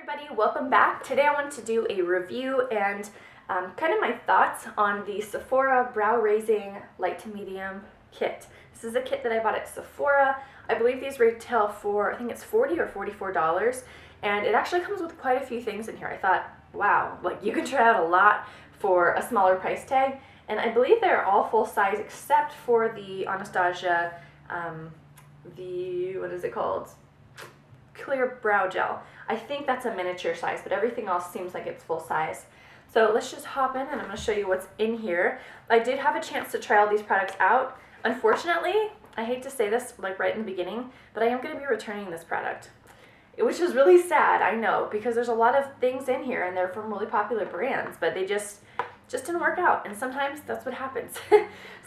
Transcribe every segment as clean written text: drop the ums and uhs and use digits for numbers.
Everybody, welcome back. Today I want to do a review and kind of my thoughts on the Sephora Brow Raising Light to Medium kit. This is a kit that I bought at Sephora. I believe these retail for, I think it's $40 or $44, and it actually comes with quite a few things in here. I thought, wow, like you can try out a lot for a smaller price tag, and I believe they're all full size except for the Anastasia, what is it called? Clear brow gel. I think that's a miniature size, but everything else seems like it's full size. So let's just hop in and I'm going to show you what's in here. I did have a chance to try all these products out. Unfortunately, I hate to say this like right in the beginning, but I am going to be returning this product, which is really sad, I know, because there's a lot of things in here and they're from really popular brands, but they just didn't work out, and sometimes that's what happens.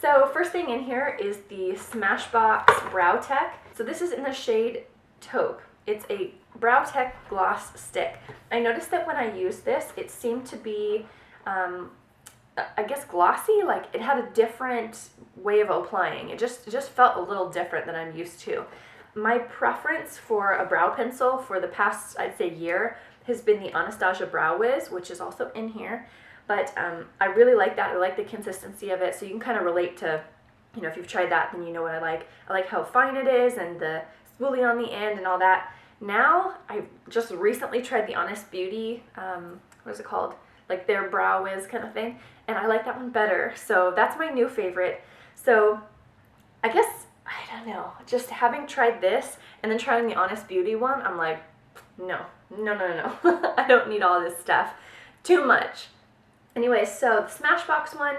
So first thing in here is the Smashbox Brow Tech. So this is in the shade Taupe. It's a Brow Tech gloss stick. I noticed that when I used this, it seemed to be, I guess, glossy. Like it had a different way of applying. It just felt a little different than I'm used to. My preference for a brow pencil for the past, I'd say, year has been the Anastasia Brow Wiz, which is also in here. But I really like that. I like the consistency of it, so you can kind of relate to, you know, if you've tried that, then you know what I like. I like how fine it is and the spoolie on the end and all that. Now, I just recently tried the Honest Beauty, what is it called? Like their Brow Wiz kind of thing, and I like that one better. So that's my new favorite. So I guess, I don't know, just having tried this and then trying the Honest Beauty one, I'm like, no. I don't need all this stuff. Too much. Anyway, so the Smashbox one,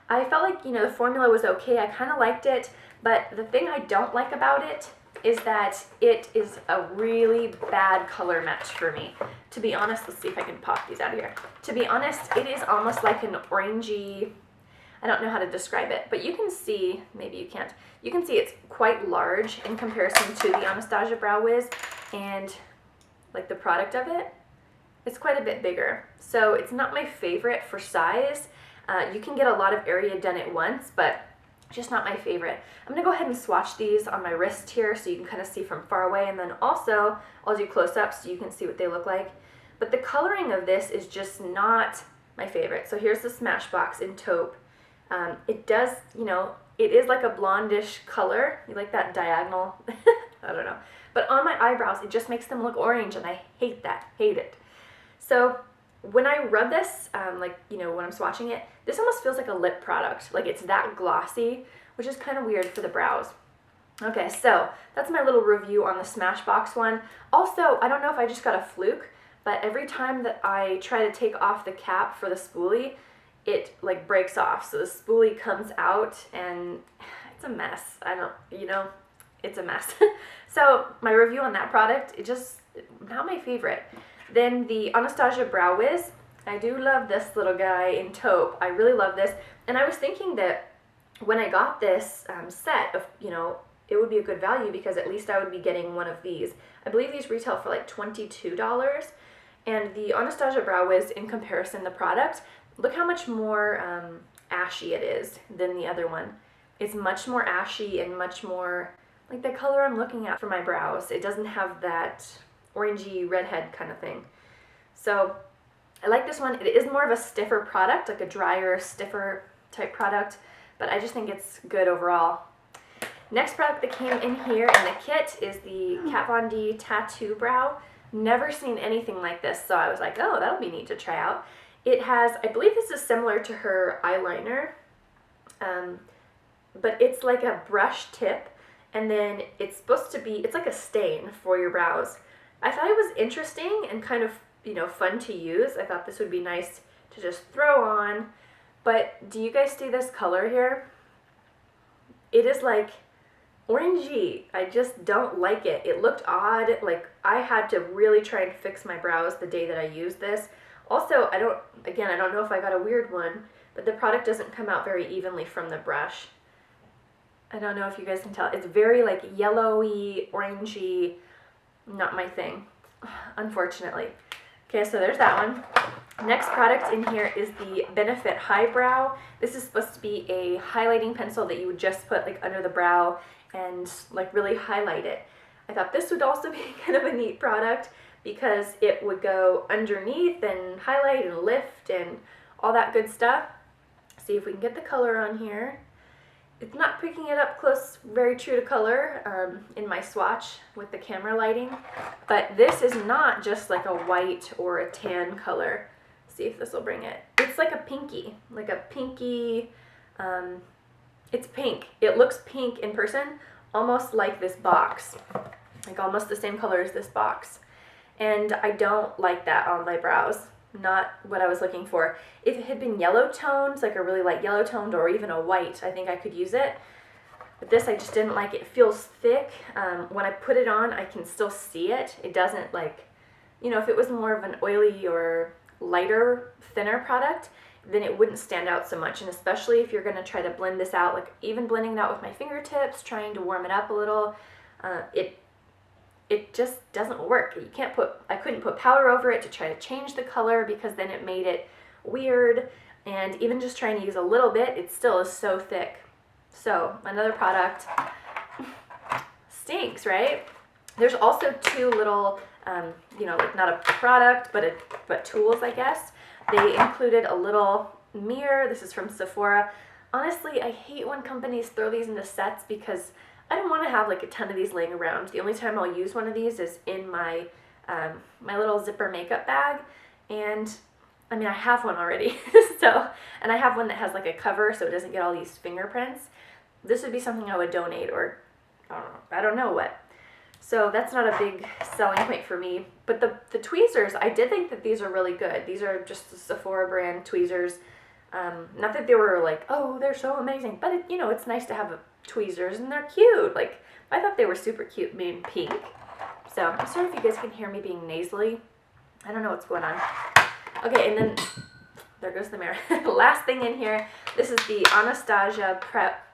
I felt like, you know, the formula was okay. I kind of liked it, but the thing I don't like about it is that it is a really bad color match for me. To be honest, let's see if I can pop these out of here. To be honest, it is almost like an orangey, I don't know how to describe it, but you can see, maybe you can't, you can see it's quite large in comparison to the Anastasia Brow Wiz, and like the product of it, it's quite a bit bigger. So it's not my favorite for size. You can get a lot of area done at once, but just not my favorite. I'm going to go ahead and swatch these on my wrist here so you can kind of see from far away, and then also I'll do close-ups so you can see what they look like. But the coloring of this is just not my favorite. So here's the Smashbox in Taupe. It does, you know, it is like a blondish color. You like that diagonal? I don't know. But on my eyebrows, it just makes them look orange, and I hate that. Hate it. So when I rub this, like, you know, when I'm swatching it, this almost feels like a lip product. Like it's that glossy, which is kind of weird for the brows. Okay, so that's my little review on the Smashbox one. Also, I don't know if I just got a fluke, but every time that I try to take off the cap for the spoolie, it like breaks off. So the spoolie comes out and it's a mess. It's a mess. So my review on that product, it just not my favorite. Then the Anastasia Brow Wiz, I do love this little guy in Taupe. I really love this. And I was thinking that when I got this set of, you know, it would be a good value because at least I would be getting one of these. I believe these retail for like $22. And the Anastasia Brow Wiz, in comparison, the product, look how much more ashy it is than the other one. It's much more ashy and much more like the color I'm looking at for my brows. It doesn't have that orangey redhead kind of thing. So I like this one. It is more of a stiffer product, like a drier, stiffer type product, but I just think it's good overall. Next product that came in here in the kit is the Kat Von D Tattoo Brow. Never seen anything like this, so I was like, oh, that'll be neat to try out. It has, I believe this is similar to her eyeliner, but it's like a brush tip, and then it's supposed to be, it's like a stain for your brows. I thought it was interesting and kind of, you know, fun to use. I thought this would be nice to just throw on. But do you guys see this color here? It is like orangey. I just don't like it. It looked odd. Like I had to really try and fix my brows the day that I used this. Also, I don't know if I got a weird one, but the product doesn't come out very evenly from the brush. I don't know if you guys can tell. It's very like yellowy, orangey. Not my thing, unfortunately. Okay, so there's that one. Next product in here is the Benefit Highbrow. This is supposed to be a highlighting pencil that you would just put like under the brow and like really highlight it. I thought this would also be kind of a neat product, because it would go underneath and highlight and lift and all that good stuff. See if we can get the color on here. It's not picking it up close, very true to color in my swatch with the camera lighting, but this is not just like a white or a tan color. See if this will bring it. It's like a pinky, it's pink. It looks pink in person, almost like this box, like almost the same color as this box. And I don't like that on my brows. Not what I was looking for. If it had been yellow toned, like a really light yellow toned or even a white, I think I could use it. But this I just didn't like. It feels thick. When I put it on, I can still see it. It doesn't like, you know, if it was more of an oily or lighter, thinner product, then it wouldn't stand out so much. And especially if you're going to try to blend this out, like even blending it out with my fingertips, trying to warm it up a little, it just doesn't work. I couldn't put powder over it to try to change the color because then it made it weird. And even just trying to use a little bit, it still is so thick. So another product stinks, right? There's also two little, you know, like not a product, but tools, I guess. They included a little mirror. This is from Sephora. Honestly, I hate when companies throw these into sets because I don't want to have like a ton of these laying around. The only time I'll use one of these is in my my little zipper makeup bag, and I mean I have one already. And I have one that has like a cover so it doesn't get all these fingerprints. This would be something I would donate, or I don't know what. So that's not a big selling point for me. But the tweezers, I did think that these are really good. These are just the Sephora brand tweezers. Not that they were like, oh, they're so amazing, but you know, it's nice to have tweezers and they're cute. Like, I thought they were super cute, being pink. So I'm sorry if you guys can hear me being nasally. I don't know what's going on. Okay, and then there goes the mirror. Last thing in here, this is the Anastasia Prep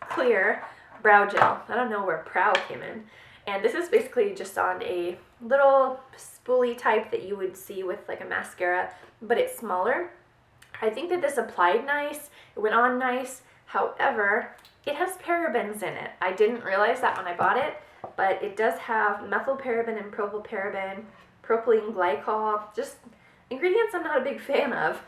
Clear Brow Gel. I don't know where Prow came in. And this is basically just on a little spoolie type that you would see with like a mascara, but it's smaller. I think that this applied nice, it went on nice. However, it has parabens in it. I didn't realize that when I bought it, but it does have methylparaben and propylparaben, propylene glycol, just ingredients I'm not a big fan of.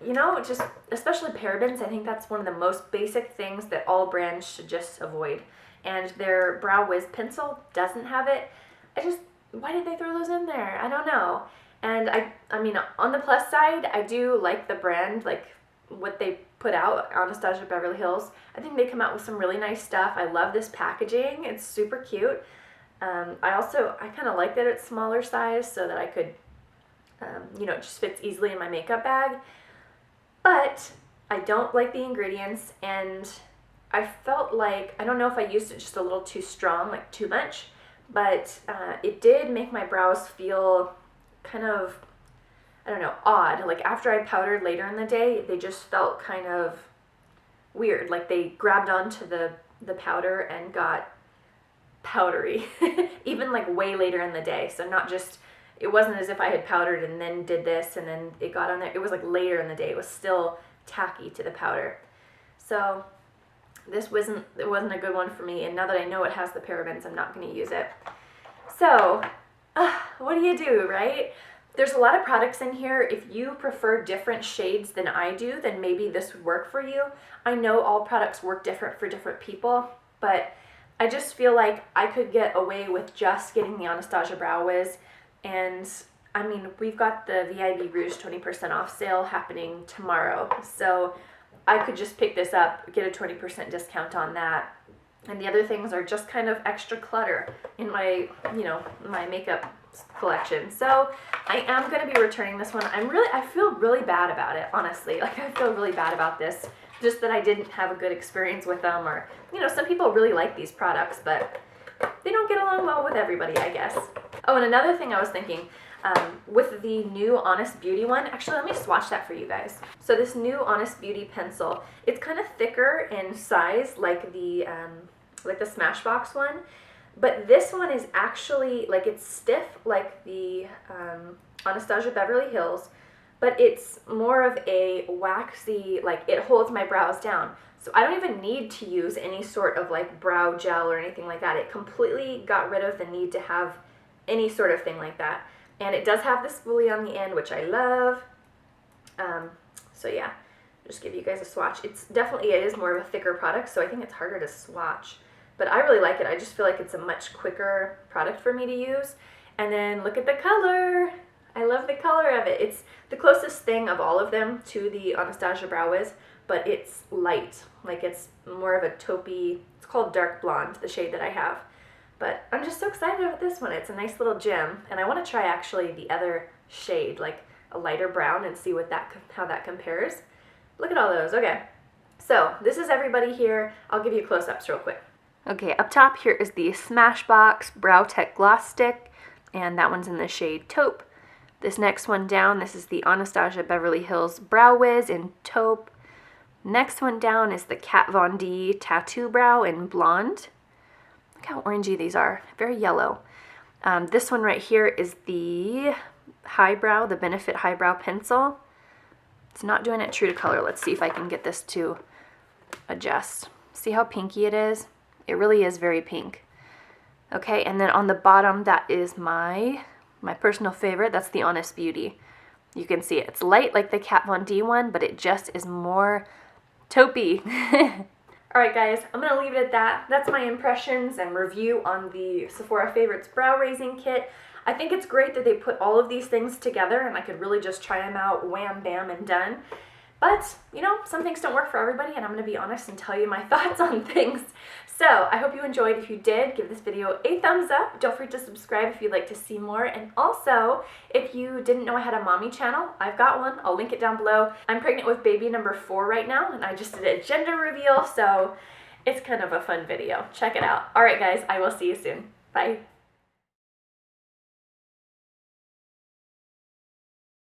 You know, just especially parabens, I think that's one of the most basic things that all brands should just avoid. And their Brow Wiz pencil doesn't have it. Why did they throw those in there? I don't know. And I mean, on the plus side, I do like the brand, like what they put out, Anastasia Beverly Hills. I think they come out with some really nice stuff. I love this packaging. It's super cute. I kind of like that it's smaller size so that I could, you know, it just fits easily in my makeup bag. But I don't like the ingredients, and I felt like, I don't know if I used it just a little too strong, like too much, but it did make my brows feel kind of, I don't know, odd. Like after I powdered later in the day, they just felt kind of weird. Like they grabbed onto the powder and got powdery, even like way later in the day. So not just, it wasn't as if I had powdered and then did this and then it got on there. It was like later in the day. It was still tacky to the powder. So it wasn't a good one for me. And now that I know it has the parabens, I'm not going to use it. So what do you do, right? There's a lot of products in here. If you prefer different shades than I do, then maybe this would work for you. I know all products work different for different people, but I just feel like I could get away with just getting the Anastasia Brow Wiz. And I mean, we've got the VIB Rouge 20% off sale happening tomorrow. So I could just pick this up, get a 20% discount on that. And the other things are just kind of extra clutter in my, you know, my makeup collection. So I am going to be returning this one. I feel really bad about it, honestly. Like I feel really bad about this, just that I didn't have a good experience with them, or, you know, some people really like these products, but they don't get along well with everybody, I guess. Oh, and another thing I was thinking, with the new Honest Beauty one, actually let me swatch that for you guys. So this new Honest Beauty pencil, it's kind of thicker in size like the Smashbox one, but this one is actually, like, it's stiff like the Anastasia Beverly Hills, but it's more of a waxy, like it holds my brows down. So I don't even need to use any sort of like brow gel or anything like that. It completely got rid of the need to have any sort of thing like that. And it does have the spoolie on the end, which I love. So yeah, just give you guys a swatch. It is more of a thicker product, so I think it's harder to swatch. But I really like it. I just feel like it's a much quicker product for me to use. And then look at the color. I love the color of it. It's the closest thing of all of them to the Anastasia Brow Wiz, but it's light. Like it's more of a taupey, it's called Dark Blonde, the shade that I have. But I'm just so excited about this one. It's a nice little gem. And I want to try actually the other shade, like a lighter brown, and see how that compares. Look at all those. Okay, so this is everybody here. I'll give you close-ups real quick. Okay, up top here is the Smashbox Brow Tech Gloss Stick, and that one's in the shade Taupe. This next one down, this is the Anastasia Beverly Hills Brow Wiz in Taupe. Next one down is the Kat Von D Tattoo Brow in Blonde. Look how orangey these are, very yellow. This one right here is the Highbrow, the Benefit Highbrow Pencil. It's not doing it true to color. Let's see if I can get this to adjust. See how pinky it is? It really is very pink. Okay, and then on the bottom, that is my personal favorite. That's the Honest Beauty. You can see it. It's light like the Kat Von D one, but it just is more taupey. Alright guys, I'm going to leave it at that. That's my impressions and review on the Sephora Favorites Brow Raising Kit. I think it's great that they put all of these things together and I could really just try them out, wham, bam, and done. But, you know, some things don't work for everybody, and I'm going to be honest and tell you my thoughts on things. So, I hope you enjoyed. If you did, give this video a thumbs up. Don't forget to subscribe if you'd like to see more. And also, if you didn't know I had a mommy channel, I've got one. I'll link it down below. I'm pregnant with baby number 4 right now, and I just did a gender reveal, so it's kind of a fun video. Check it out. Alright guys, I will see you soon. Bye.